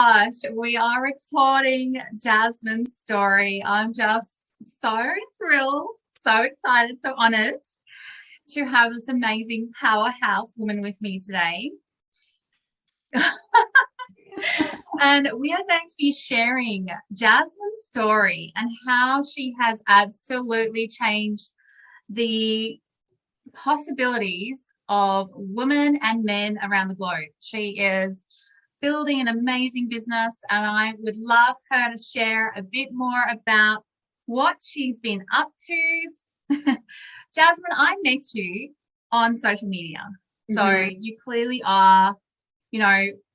Gosh, we are recording Jasmine's story. I'm just so thrilled, so excited, so honored to have this amazing powerhouse woman with me today. And we are going to be sharing Jasmine's story and how she has absolutely changed the possibilities of women and men around the globe. She is building an amazing business, and I would love her to share a bit more about what she's been up to. Jasmine, I met you on social media. So you clearly are,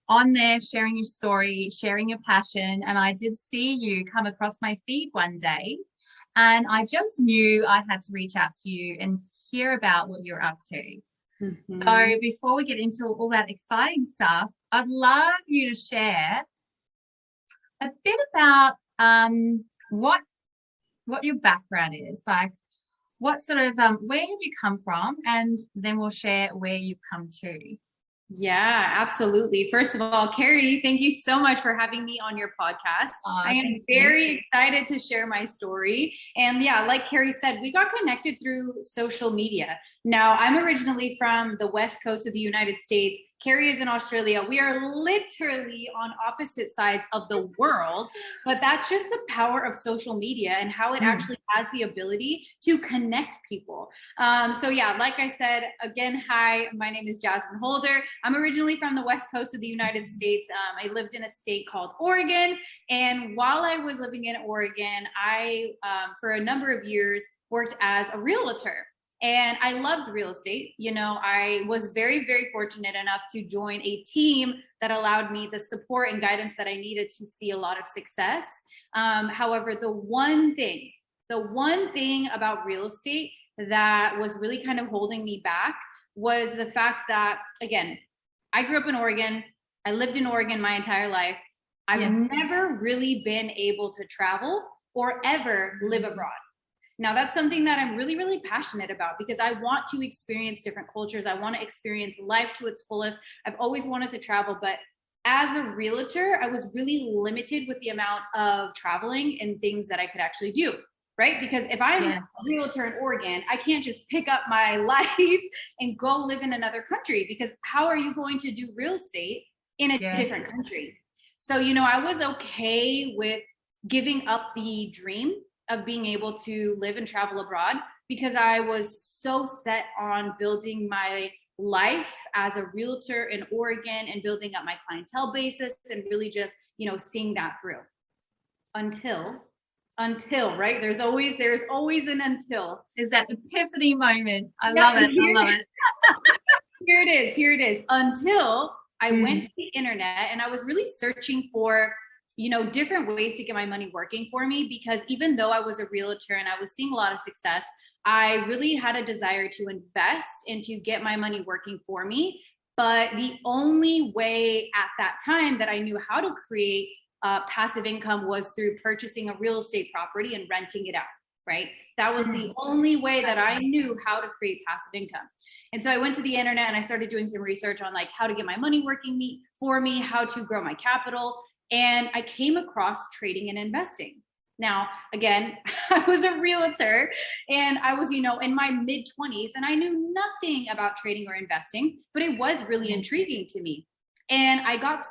on there sharing your story, sharing your passion. And I did see you come across my feed one day, and I just knew I had to reach out to you and hear about what you're up to. So before we get into all that exciting stuff, I'd love you to share a bit about what your background is, like what sort of where have you come from, and then we'll share where you've come to. Yeah, absolutely. First of all, Kerry, thank you so much for having me on your podcast. I am very excited to share my story. And yeah, like Kerry said, we got connected through social media. Now, I'm originally from the West Coast of the United States. Kerry is in Australia. We are literally on opposite sides of the world, but that's just the power of social media and how it actually has the ability to connect people. So yeah, like I said, again, hi, my name is Jasmine Holder. I'm originally from the West Coast of the United States. I lived in a state called Oregon. And while I was living in Oregon, I, for a number of years, worked as a realtor. And I loved real estate. You know, I was very, very fortunate enough to join a team that allowed me the support and guidance that I needed to see a lot of success. However, the one thing about real estate that was really kind of holding me back was the fact that, again, I grew up in Oregon. I lived in Oregon my entire life. I've never really been able to travel or ever live abroad. Now, that's something that I'm really, really passionate about because I want to experience different cultures. I want to experience life to its fullest. I've always wanted to travel, but as a realtor, I was really limited with the amount of traveling and things that I could actually do, right? Because if I'm a realtor in Oregon, I can't just pick up my life and go live in another country, because how are you going to do real estate in a different country? So, you know, I was okay with giving up the dream of being able to live and travel abroad because I was so set on building my life as a realtor in Oregon and building up my clientele basis and really just, you know, seeing that through until, right? There's always an until. Is that epiphany moment? I love it. I love it. Here it is. Until I went to the internet and I was really searching for, you know, different ways to get my money working for me, because even though I was a realtor and I was seeing a lot of success, I really had a desire to invest and to get my money working for me. But the only way at that time that I knew how to create passive income was through purchasing a real estate property and renting it out, right? That was the only way that I knew how to create passive income. And so I went to the internet and I started doing some research on like how to get my money working for me, how to grow my capital. And I came across trading and investing. Now, again, I was a realtor and I was, you know, in my mid 20s and I knew nothing about trading or investing, but it was really intriguing to me. And I got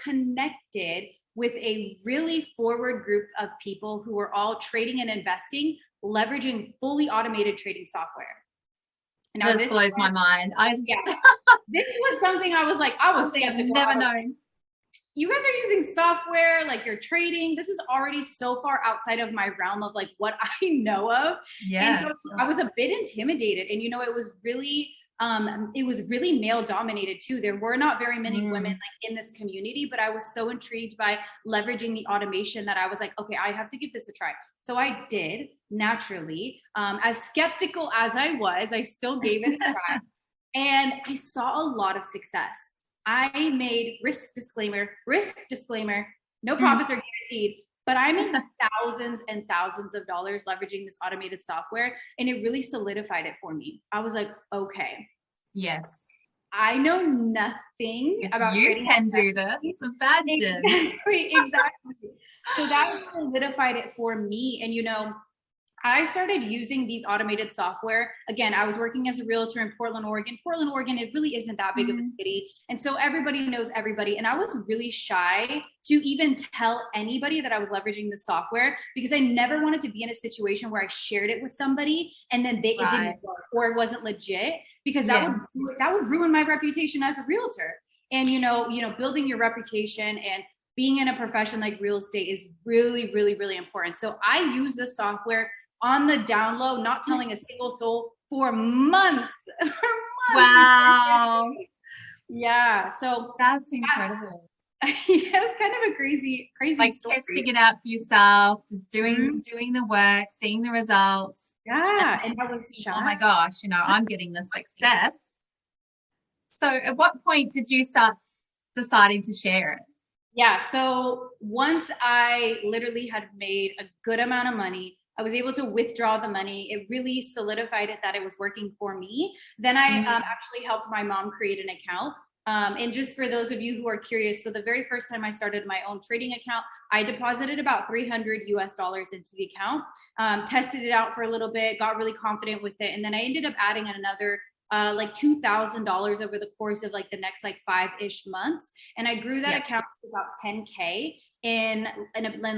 connected with a really forward group of people who were all trading and investing, leveraging fully automated trading software. Now, this blows my mind. This was something I was like, I've never known. You guys are using software, like you're trading. This is already so far outside of my realm of like what I know of. And so I was a bit intimidated. And, you know, it was really male dominated too. There were not very many women like in this community, but I was so intrigued by leveraging the automation that I was like, okay, I have to give this a try. So I did, naturally. As skeptical as I was, I still gave it a try. And I saw a lot of success. I made risk disclaimer, no profits are guaranteed, but I made thousands and thousands of dollars leveraging this automated software. And it really solidified it for me. I was like, okay. Yes. I know nothing If about you trading. can do this, imagine. Exactly. So that solidified it for me. And, I started using these automated software. Again, I was working as a realtor in Portland, Oregon. Portland, Oregon, it really isn't that big of a city. And so everybody knows everybody. And I was really shy to even tell anybody that I was leveraging the software because I never wanted to be in a situation where I shared it with somebody and then it didn't work or it wasn't legit, because that would ruin my reputation as a realtor. And, building your reputation and being in a profession like real estate is really, really, really important. So I use the software on the down low, not telling a single soul for months. Wow. Yeah. So that's incredible. Yeah, it's kind of a crazy like story. Testing it out for yourself, just doing the work, seeing the results. Yeah. And I was shocked. Oh my gosh, I'm getting the success. So at what point did you start deciding to share it? Yeah. So once I literally had made a good amount of money, I was able to withdraw the money. It really solidified it that it was working for me. Then I actually helped my mom create an account. And just for those of you who are curious, so the very first time I started my own trading account, I deposited about $300 into the account, tested it out for a little bit, got really confident with it. And then I ended up adding another like $2,000 over the course of like the next like 5-ish months. And I grew that account to about 10K in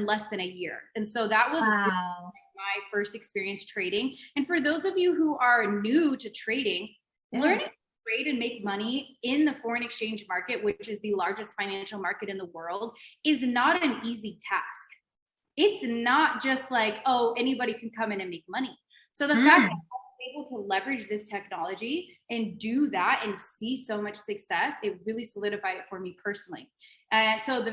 less than a year. And so that was my first experience trading. And for those of you who are new to trading, learning to trade and make money in the foreign exchange market, which is the largest financial market in the world, is not an easy task. It's not just like, oh, anybody can come in and make money. So the fact that I was able to leverage this technology and do that and see so much success, it really solidified it for me personally. And so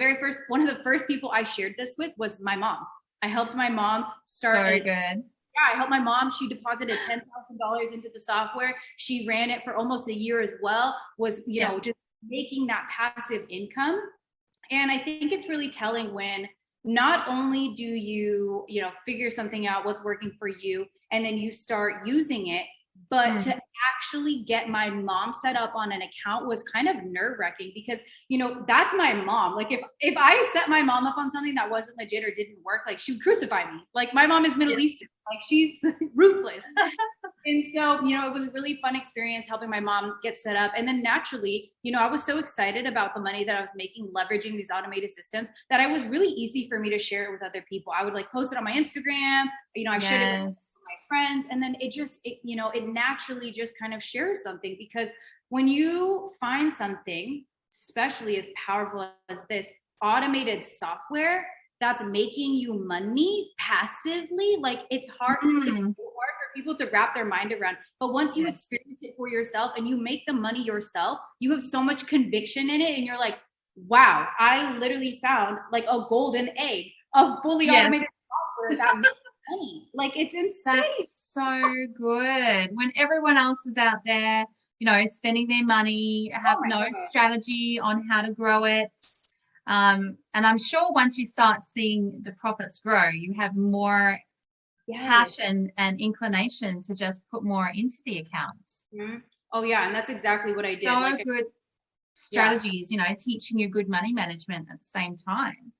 one of the first people I shared this with was my mom. I helped my mom start. Very good. Yeah, I helped my mom. She deposited $10,000 into the software. She ran it for almost a year as well, was, just making that passive income. And I think it's really telling when not only do you, figure something out, what's working for you, and then you start using it, but to actually get my mom set up on an account was kind of nerve-wracking because, that's my mom. Like if I set my mom up on something that wasn't legit or didn't work, like she would crucify me. Like my mom is Middle Eastern, like she's ruthless. And so, it was a really fun experience helping my mom get set up. And then naturally, I was so excited about the money that I was making, leveraging these automated systems, that it was really easy for me to share it with other people. I would like post it on my Instagram, I shared it with my friends, and then it naturally just kind of shares something, because when you find something, especially as powerful as this automated software that's making you money passively, like it's hard. It's hard for people to wrap their mind around. But once you experience it for yourself and you make the money yourself, you have so much conviction in it, and you're like, wow, I literally found like a golden egg of fully automated software that makes money. Like it's insane. That's so good. When everyone else is out there, spending their money, have strategy on how to grow it. And I'm sure once you start seeing the profits grow, you have more passion and inclination to just put more into the accounts. Oh yeah, and that's exactly what I did. So good strategies, teaching you good money management at the same time.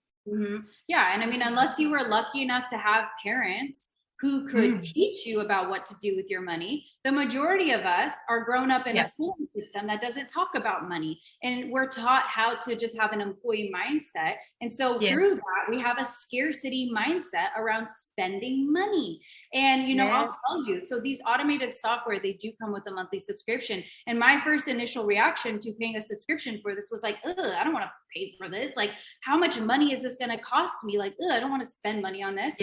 Yeah, and I mean, unless you were lucky enough to have parents who could teach you about what to do with your money, the majority of us are grown up in a schooling system that doesn't talk about money, and we're taught how to just have an employee mindset. And so through that, we have a scarcity mindset around spending money. And I'll tell you, so these automated software, they do come with a monthly subscription. And my first initial reaction to paying a subscription for this was like, ugh, I don't want to pay for this. Like, how much money is this going to cost me? Like, ugh, I don't want to spend money on this.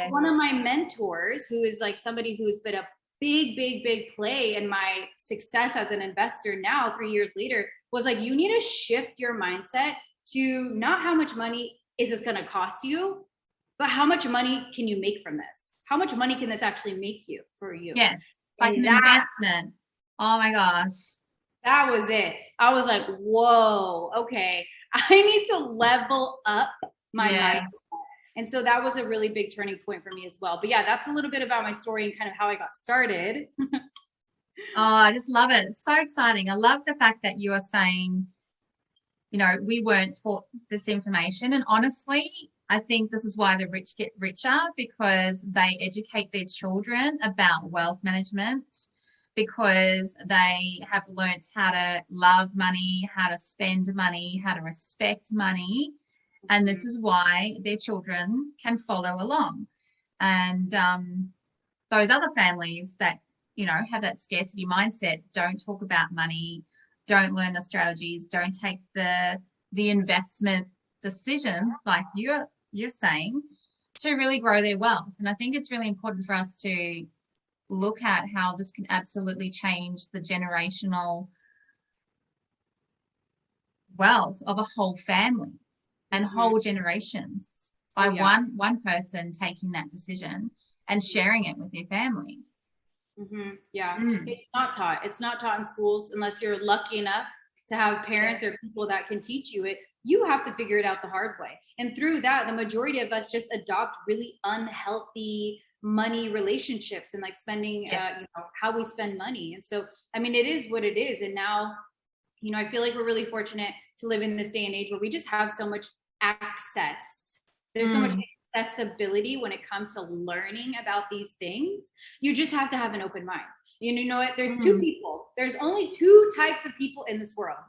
One of my mentors, who is like somebody who's been a big play in my success as an investor now 3 years later, was like, you need to shift your mindset to not how much money is this going to cost you, but how much money can you make from this? How much money can this actually make you for you? Yes, like an investment. Oh my gosh. That was it. I was like, whoa, okay. I need to level up my mindset. And so that was a really big turning point for me as well. But yeah, that's a little bit about my story and kind of how I got started. Oh, I just love it. It's so exciting. I love the fact that you are saying, we weren't taught this information. And honestly, I think this is why the rich get richer, because they educate their children about wealth management, because they have learnt how to love money, how to spend money, how to respect money. And this is why their children can follow along. And those other families that, have that scarcity mindset don't talk about money, don't learn the strategies, don't take the investment decisions like you're saying to really grow their wealth. And I think it's really important for us to look at how this can absolutely change the generational wealth of a whole family and whole generations by one person taking that decision and sharing it with their family. Yeah, it's not taught. It's not taught in schools unless you're lucky enough to have parents or people that can teach you it. You have to figure it out the hard way. And through that, the majority of us just adopt really unhealthy money relationships and like spending, how we spend money. And so, I mean, it is what it is. And now, I feel like we're really fortunate to live in this day and age where we just have so much access. There's so much accessibility when it comes to learning about these things. You just have to have an open mind. You know what? There's two people. There's only two types of people in this world.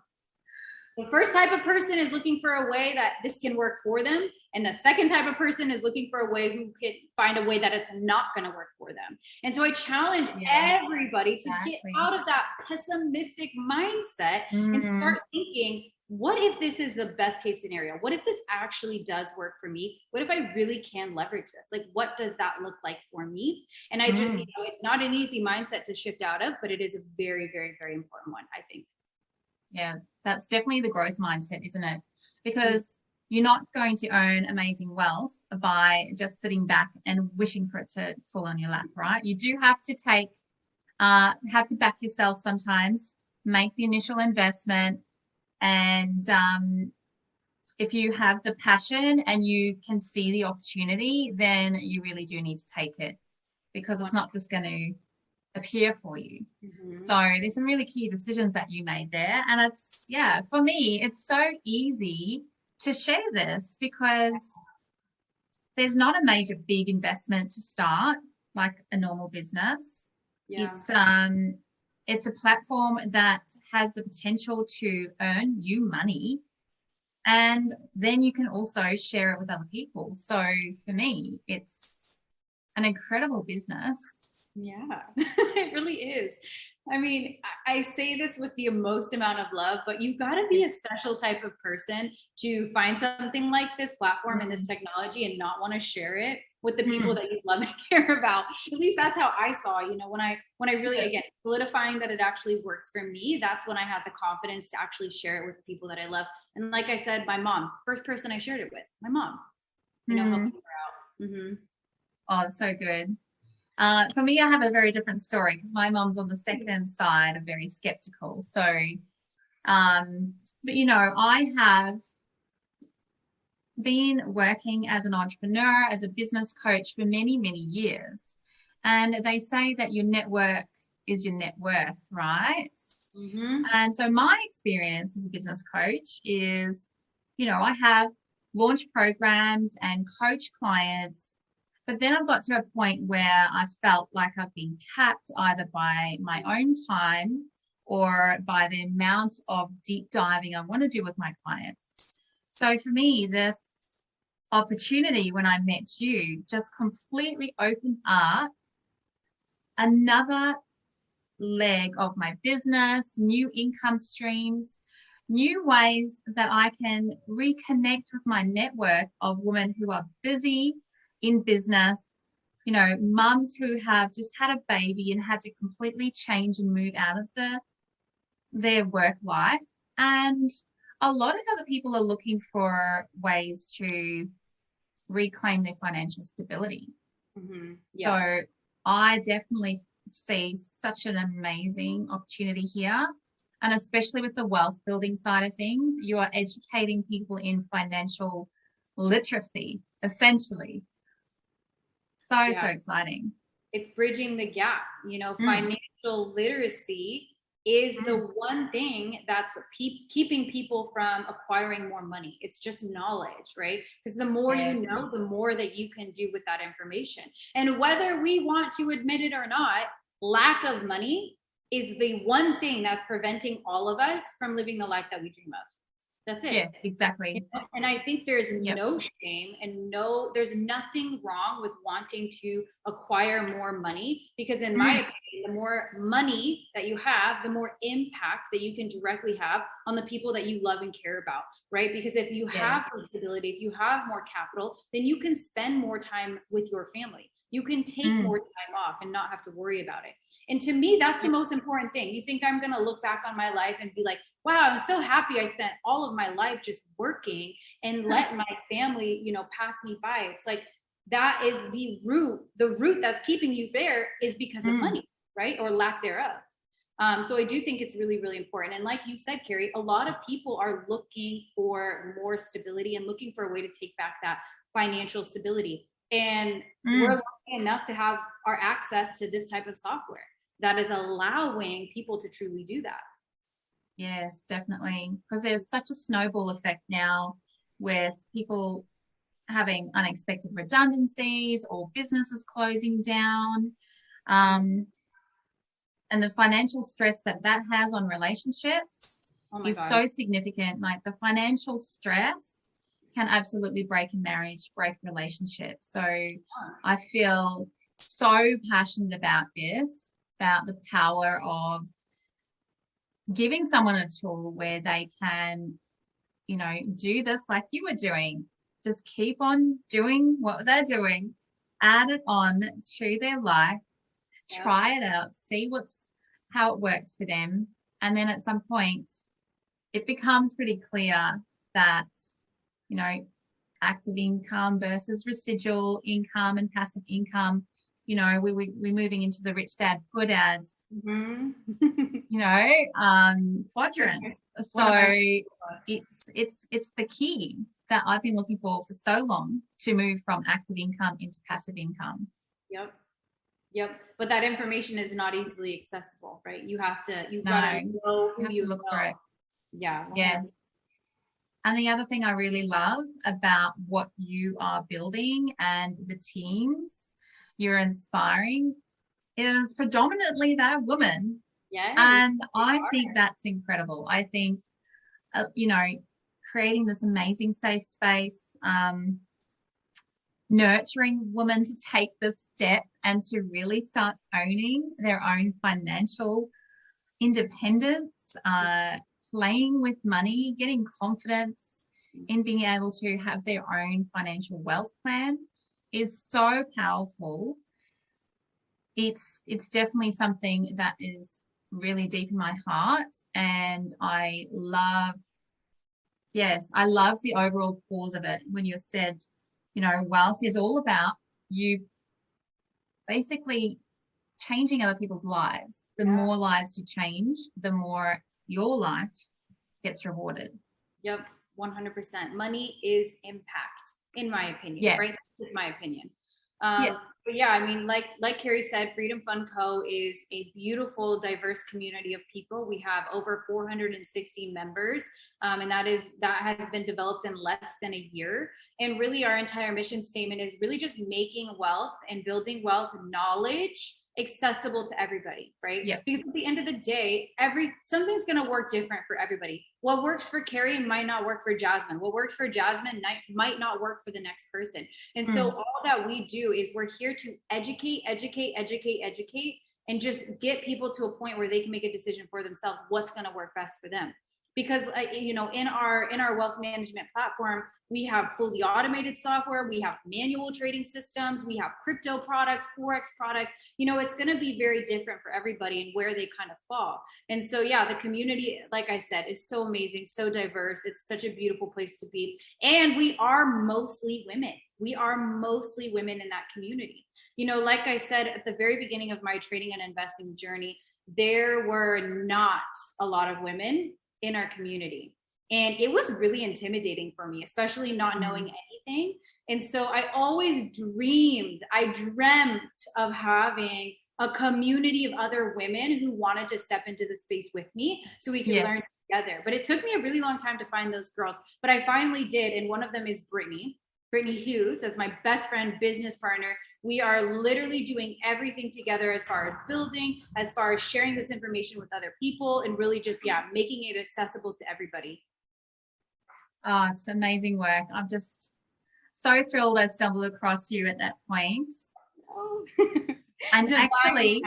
The first type of person is looking for a way that this can work for them. And the second type of person is looking for a way who can find a way that it's not going to work for them. And so I challenge everybody to get out of that pessimistic mindset and start thinking, what if this is the best case scenario? What if this actually does work for me? What if I really can leverage this? Like, what does that look like for me? And I just, it's not an easy mindset to shift out of, but it is a very, very, very important one, I think. Yeah, that's definitely the growth mindset, isn't it? Because you're not going to earn amazing wealth by just sitting back and wishing for it to fall on your lap, right? You do have to have to back yourself sometimes, make the initial investment. And if you have the passion and you can see the opportunity, then you really do need to take it, because it's not just going to appear for you. So there's some really key decisions that you made there. And it's, for me, it's so easy to share this because there's not a major big investment to start like a normal business. It's a platform that has the potential to earn you money, and then you can also share it with other people. So for me, it's an incredible business. Yeah, it really is. I mean, I say this with the most amount of love, but you've got to be a special type of person to find something like this platform and this technology and not want to share it with the people that you love and care about. At least that's how I saw, when I really, again, solidifying that it actually works for me, that's when I had the confidence to actually share it with the people that I love. And like I said, my mom, first person I shared it with, my mom, helping her out. Oh, it's so good. For me, I have a very different story because my mom's on the second side of very skeptical. So, but I have been working as an entrepreneur, as a business coach for many, many years. And they say that your network is your net worth, right? And so my experience as a business coach is, I have launched programs and coach clients. But then I've got to a point where I felt like I've been capped either by my own time or by the amount of deep diving I want to do with my clients. So for me, this opportunity when I met you just completely opened up another leg of my business, new income streams, new ways that I can reconnect with my network of women who are busy in business, mums who have just had a baby and had to completely change and move out of their work life. And a lot of other people are looking for ways to reclaim their financial stability. So I definitely see such an amazing opportunity here. And especially with the wealth building side of things, you are educating people in financial literacy, essentially. So exciting. It's bridging the gap, financial financial literacy is the one thing that's keeping people from acquiring more money. It's just knowledge, right? Because the more you know, the more that you can do with that information. And whether we want to admit it or not, lack of money is the one thing that's preventing all of us from living the life that we dream of. That's it. Yeah, exactly. You know? And I think there's no shame and there's nothing wrong with wanting to acquire more money, because in my opinion, the more money that you have, the more impact that you can directly have on the people that you love and care about, right? Because if you have flexibility, if you have more capital, then you can spend more time with your family. You can take more time off and not have to worry about it. And to me, that's the most important thing. You think I'm going to look back on my life and be like, wow, I'm so happy I spent all of my life just working and let my family, you know, pass me by. It's like, that is the root that's keeping you there is because of money, right? Or lack thereof. So I do think it's really, really important. And like you said, Kerry, a lot of people are looking for more stability and looking for a way to take back that financial stability. And we're lucky enough to have our access to this type of software that is allowing people to truly do that. Yes, definitely. Because there's such a snowball effect now with people having unexpected redundancies or businesses closing down. And the financial stress that has on relationships is so significant. Like the financial stress can absolutely break a marriage, break a relationship. So I feel so passionate about this, about the power of giving someone a tool where they can, you know, do this like you were doing. Just keep on doing what they're doing, add it on to their life, try it out, see how it works for them. And then at some point, it becomes pretty clear that, you know, active income versus residual income and passive income, you know, we're moving into the rich dad, poor dad, you know, quadrants. So it's the key that I've been looking for so long to move from active income into passive income. Yep. But that information is not easily accessible, right? You have to, gotta know who you look for it. Yeah. 100%. Yes. And the other thing I really love about what you are building and the teams you're inspiring is predominantly they're women. Yes. And I think that's incredible. I think, you know, creating this amazing safe space, nurturing women to take this step and to really start owning their own financial independence, playing with money, getting confidence in being able to have their own financial wealth plan is so powerful. It's definitely something that is really deep in my heart, and I love the overall cause of it. When you said, you know, wealth is all about you basically changing other people's lives. The more lives you change, the more your life gets rewarded. Yep, 100%. Money is impact, in my opinion, right? That's my opinion. But yeah, I mean, like Kerry said, Freedom Fund Co. is a beautiful, diverse community of people. We have over 460 members, and that has been developed in less than a year. And really, our entire mission statement is really just making wealth and building wealth knowledge accessible to everybody, right? Yeah. Because at the end of the day, something's going to work different for everybody. What works for Kerry might not work for Jasmine. What works for Jasmine might not work for the next person. And so all that we do is we're here to educate, and just get people to a point where they can make a decision for themselves what's going to work best for them. Because you know, in our wealth management platform, we have fully automated software, we have manual trading systems, we have crypto products, FOREX products. You know, it's going to be very different for everybody and where they kind of fall. And so, yeah, the community, like I said, is so amazing, so diverse. It's such a beautiful place to be. And we are mostly women. We are mostly women in that community. You know, like I said, at the very beginning of my trading and investing journey, there were not a lot of women in our community. And it was really intimidating for me, especially not knowing anything. And so I always dreamt of having a community of other women who wanted to step into the space with me so we could learn together. But it took me a really long time to find those girls, but I finally did. And one of them is Brittany Hughes, as my best friend, business partner. We are literally doing everything together as far as building, as far as sharing this information with other people, and really just, making it accessible to everybody. Oh, it's amazing work. I'm just so thrilled I stumbled across you at that point. Oh. And divine actually,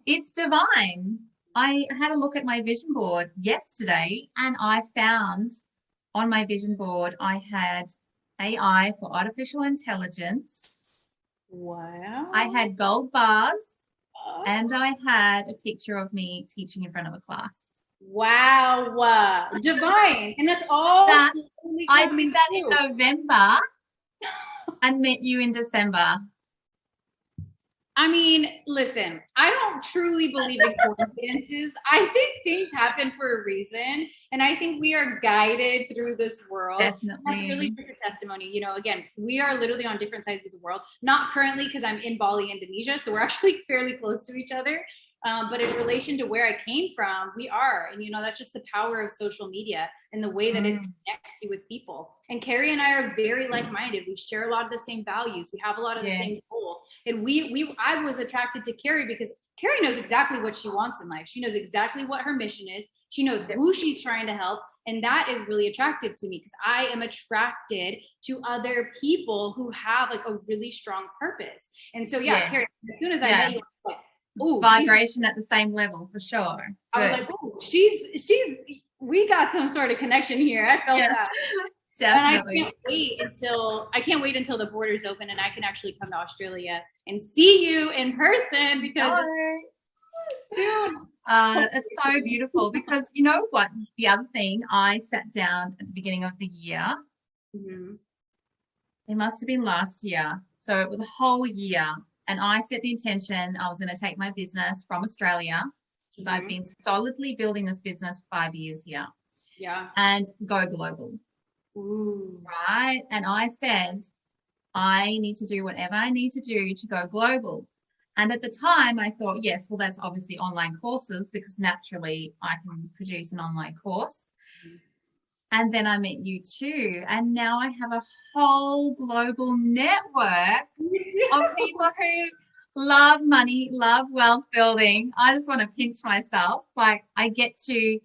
it's divine. I had a look at my vision board yesterday, and I found on my vision board I had AI for artificial intelligence. Wow. I had gold bars, and I had a picture of me teaching in front of a class. Wow. Divine. And that's all that I did that in November and met you in December. I mean, listen, I don't truly believe in coincidences. I think things happen for a reason. And I think we are guided through this world. Definitely. That's really just a testimony. You know, again, we are literally on different sides of the world. Not currently, because I'm in Bali, Indonesia. So we're actually fairly close to each other. But in relation to where I came from, we are. And, you know, that's just the power of social media and the way that it connects you with people. And Kerry and I are very like-minded. We share a lot of the same values. We have a lot of the same goals. And I was attracted to Kerry because Kerry knows exactly what she wants in life. She knows exactly what her mission is. She knows who she's trying to help. And that is really attractive to me because I am attracted to other people who have like a really strong purpose. And so, Kerry, as soon as I met you, I was like, ooh, vibration at the same level for sure. I was like, oh, we got some sort of connection here. I felt that. Definitely. And I can't wait until the borders open and I can actually come to Australia and see you in person because soon. It's so beautiful because you know what? The other thing, I sat down at the beginning of the year. Mm-hmm. It must have been last year. So it was a whole year. And I set the intention I was going to take my business from Australia because I've been solidly building this business for 5 years here. Yeah. And go global. Ooh. Right. And I said, I need to do whatever I need to do to go global. And at the time I thought, yes, well, that's obviously online courses because naturally I can produce an online course. Mm-hmm. And then I met you too. And now I have a whole global network of people who love money, love wealth building. I just want to pinch myself. Like I get to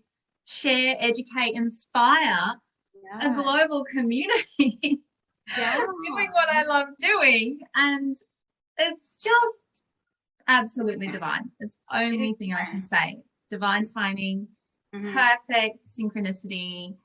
share, educate, inspire a global community doing what I love doing. And it's just absolutely divine. It's the only thing I can say. It's divine timing, perfect synchronicity.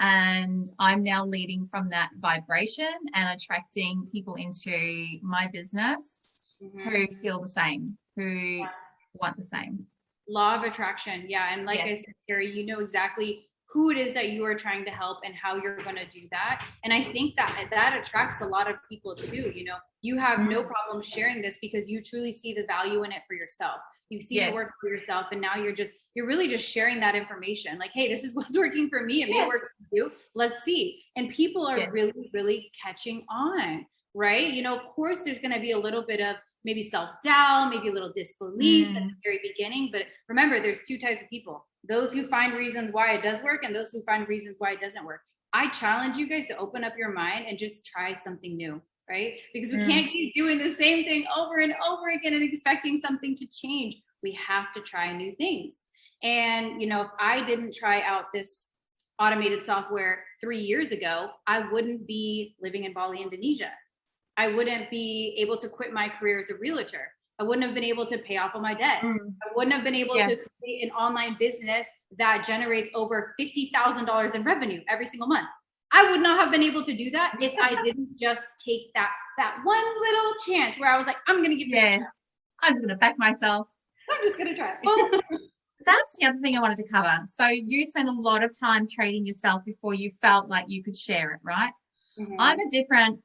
And I'm now leading from that vibration and attracting people into my business who feel the same, who want the same. Law of attraction. Yeah. And like I said, Kerry, you know exactly who it is that you are trying to help and how you're going to do that. And I think that attracts a lot of people too. You know, you have no problem sharing this because you truly see the value in it for yourself. You see the work for yourself. And now you're really just sharing that information. Like, hey, this is what's working for me. It may work for you. Let's see. And people are really, really catching on, right? You know, of course, there's going to be a little bit of maybe self-doubt, maybe a little disbelief at the very beginning. But remember, there's two types of people. Those who find reasons why it does work and those who find reasons why it doesn't work. I challenge you guys to open up your mind and just try something new, right? Because we can't keep doing the same thing over and over again and expecting something to change. We have to try new things. And, you know, if I didn't try out this automated software 3 years ago, I wouldn't be living in Bali, Indonesia. I wouldn't be able to quit my career as a realtor. I wouldn't have been able to pay off all my debt. I wouldn't have been able to create an online business that generates over $50,000 in revenue every single month. I would not have been able to do that if I didn't just take that one little chance where I was like, I'm going to give this a chance. I'm just going to back myself. I'm just going to try. Well, that's the other thing I wanted to cover. So you spent a lot of time trading yourself before you felt like you could share it, right? I'm a different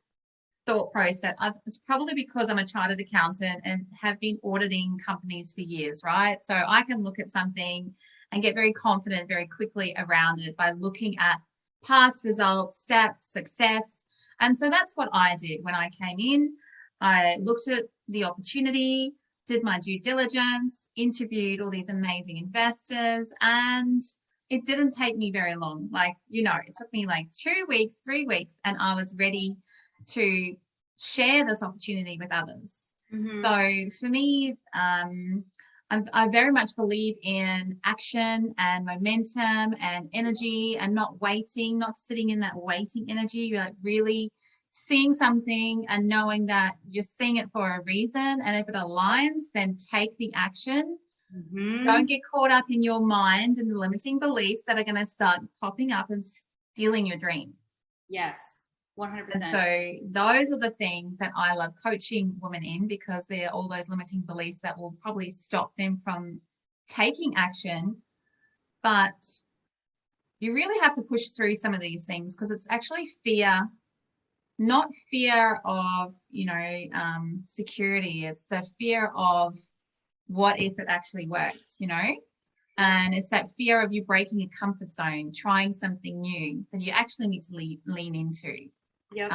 thought process. It's probably because I'm a chartered accountant and have been auditing companies for years, right? So I can look at something and get very confident very quickly around it by looking at past results, stats, success. And so that's what I did when I came in. I looked at the opportunity. did my due diligence, interviewed all these amazing investors, and it didn't take me very long. Like, it took me like 2 weeks, 3 weeks, and I was ready to share this opportunity with others. So for me, I very much believe in action and momentum and energy, and not waiting, not sitting in that waiting energy. You're like really seeing something and knowing that you're seeing it for a reason. And if it aligns, then take the action. Don't get caught up in your mind and the limiting beliefs that are going to start popping up and stealing your dream. Yes, 100%. And so those are the things that I love coaching women in, because they're all those limiting beliefs that will probably stop them from taking action. But you really have to push through some of these things, because it's actually fear, not fear of, security. It's the fear of what if it actually works, and it's that fear of you breaking a comfort zone, trying something new that you actually need to lean into. Yep.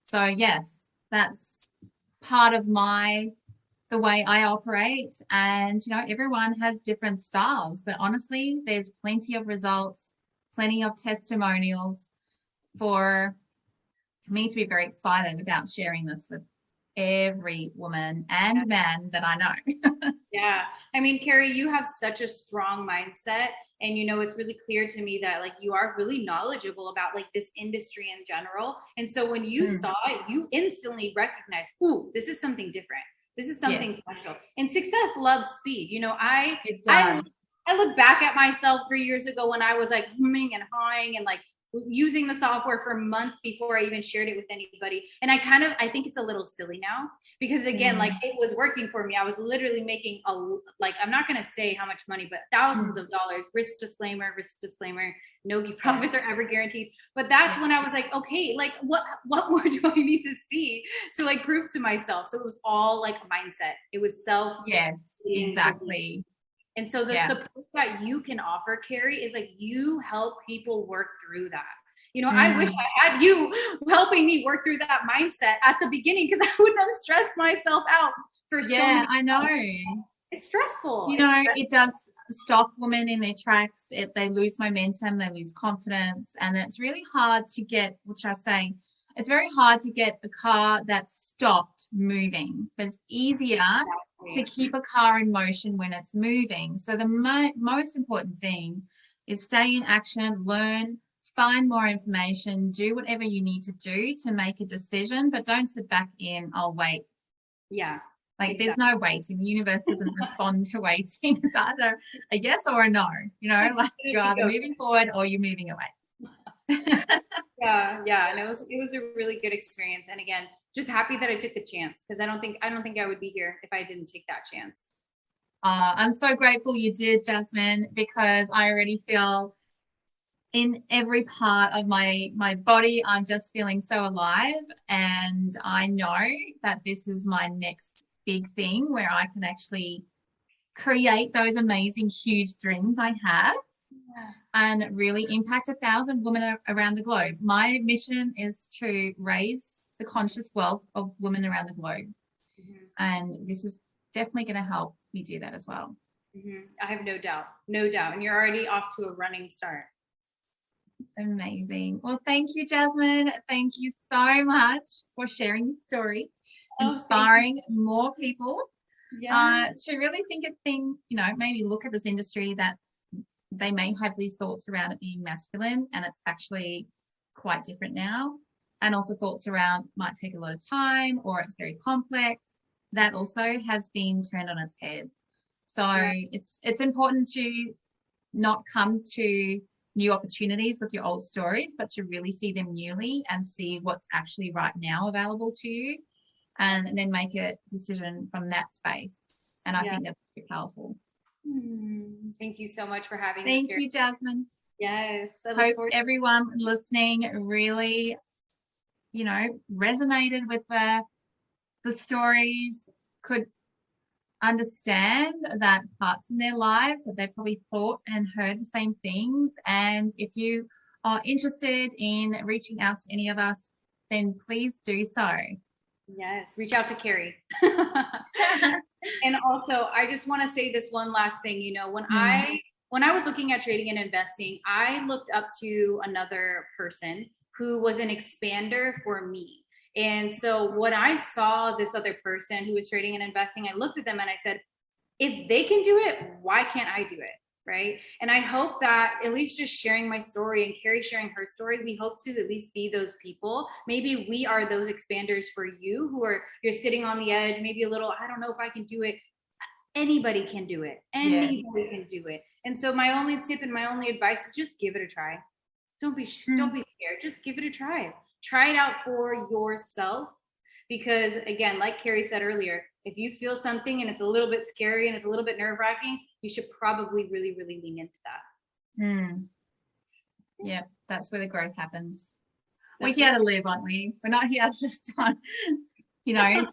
So yes, that's part of the way I operate. And, everyone has different styles, but honestly, there's plenty of results, plenty of testimonials for me to be very excited about sharing this with every woman and man that I know. Yeah. I mean, Kerry, you have such a strong mindset, and it's really clear to me that like you are really knowledgeable about like this industry in general. And so when you saw it, you instantly recognized, ooh, this is something different. This is something special. And success loves speed. It does. I look back at myself 3 years ago when I was like humming and hawing and like using the software for months before I even shared it with anybody. And I think it's a little silly now, because again, like it was working for me. I was literally making I'm not going to say how much money, but thousands of dollars. Risk disclaimer, no profits are ever guaranteed. But that's when I was like, okay, like what more do I need to see to like prove to myself? So it was all like mindset. It was self. Yes, exactly. And so the support that you can offer, Kerry, is like you help people work through that. I wish I had you helping me work through that mindset at the beginning, because I wouldn't have stressed myself out for so many I know. It's stressful. It does stop women in their tracks. They lose momentum, they lose confidence, and it's really hard to get, it's very hard to get a car that stopped moving, but it's easier to keep a car in motion when it's moving. So the most important thing is stay in action, learn, find more information, do whatever you need to do to make a decision, but don't sit back in, I'll wait. Yeah. Like there's no waiting. The universe doesn't respond to waiting. It's either a yes or a no, like you're either moving forward or you're moving away. Yeah. And it was a really good experience. And again, just happy that I took the chance, because I don't think I would be here if I didn't take that chance. I'm so grateful you did, Jasmine, because I already feel in every part of my body, I'm just feeling so alive. And I know that this is my next big thing where I can actually create those amazing, huge dreams I have. And really impact 1,000 women around the globe. My mission is to raise the conscious wealth of women around the globe. And this is definitely going to help me do that as well. I have no doubt. And you're already off to a running start. Amazing. Well, thank you, Jasmine. Thank you so much for sharing the story, inspiring more people to really think of things, maybe look at this industry that they may have these thoughts around it being masculine, and it's actually quite different now. And also thoughts around might take a lot of time, or it's very complex. That also has been turned on its head. So it's important to not come to new opportunities with your old stories, but to really see them newly and see what's actually right now available to you, and then make a decision from that space. And I think that's very powerful. Thank you so much for having me. Thank you, Jasmine. Yes. I hope everyone listening really, resonated with the stories, could understand that parts in their lives that they probably thought and heard the same things. And if you are interested in reaching out to any of us, then please do so. Yes, reach out to Kerry. And also, I just want to say this one last thing. You know, when I was looking at trading and investing, I looked up to another person who was an expander for me. And so when I saw this other person who was trading and investing, I looked at them and I said, if they can do it, why can't I do it? Right. And I hope that at least just sharing my story and Kerry sharing her story, we hope to at least be those people. Maybe we are those expanders for you who are, you're sitting on the edge, maybe a little, I don't know if I can do it. Anybody can do it. Anybody can do it. And so my only tip and my only advice is just give it a try. Don't be scared. Just give it a try. Try it out for yourself. Because again, like Kerry said earlier, if you feel something and it's a little bit scary and it's a little bit nerve-wracking, you should probably really, really lean into that. Yeah, that's where the growth happens. We're here to live, aren't we? We're not here to just,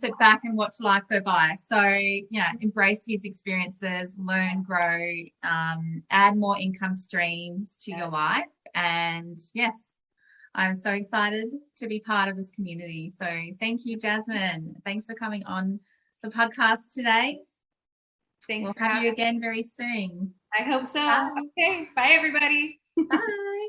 sit back and watch life go by. So, embrace these experiences, learn, grow, add more income streams to your life. And yes, I'm so excited to be part of this community. So thank you, Jasmine. Thanks for coming on the podcast today. We'll have you again very soon. I hope so. Bye. Okay. Bye, everybody. Bye.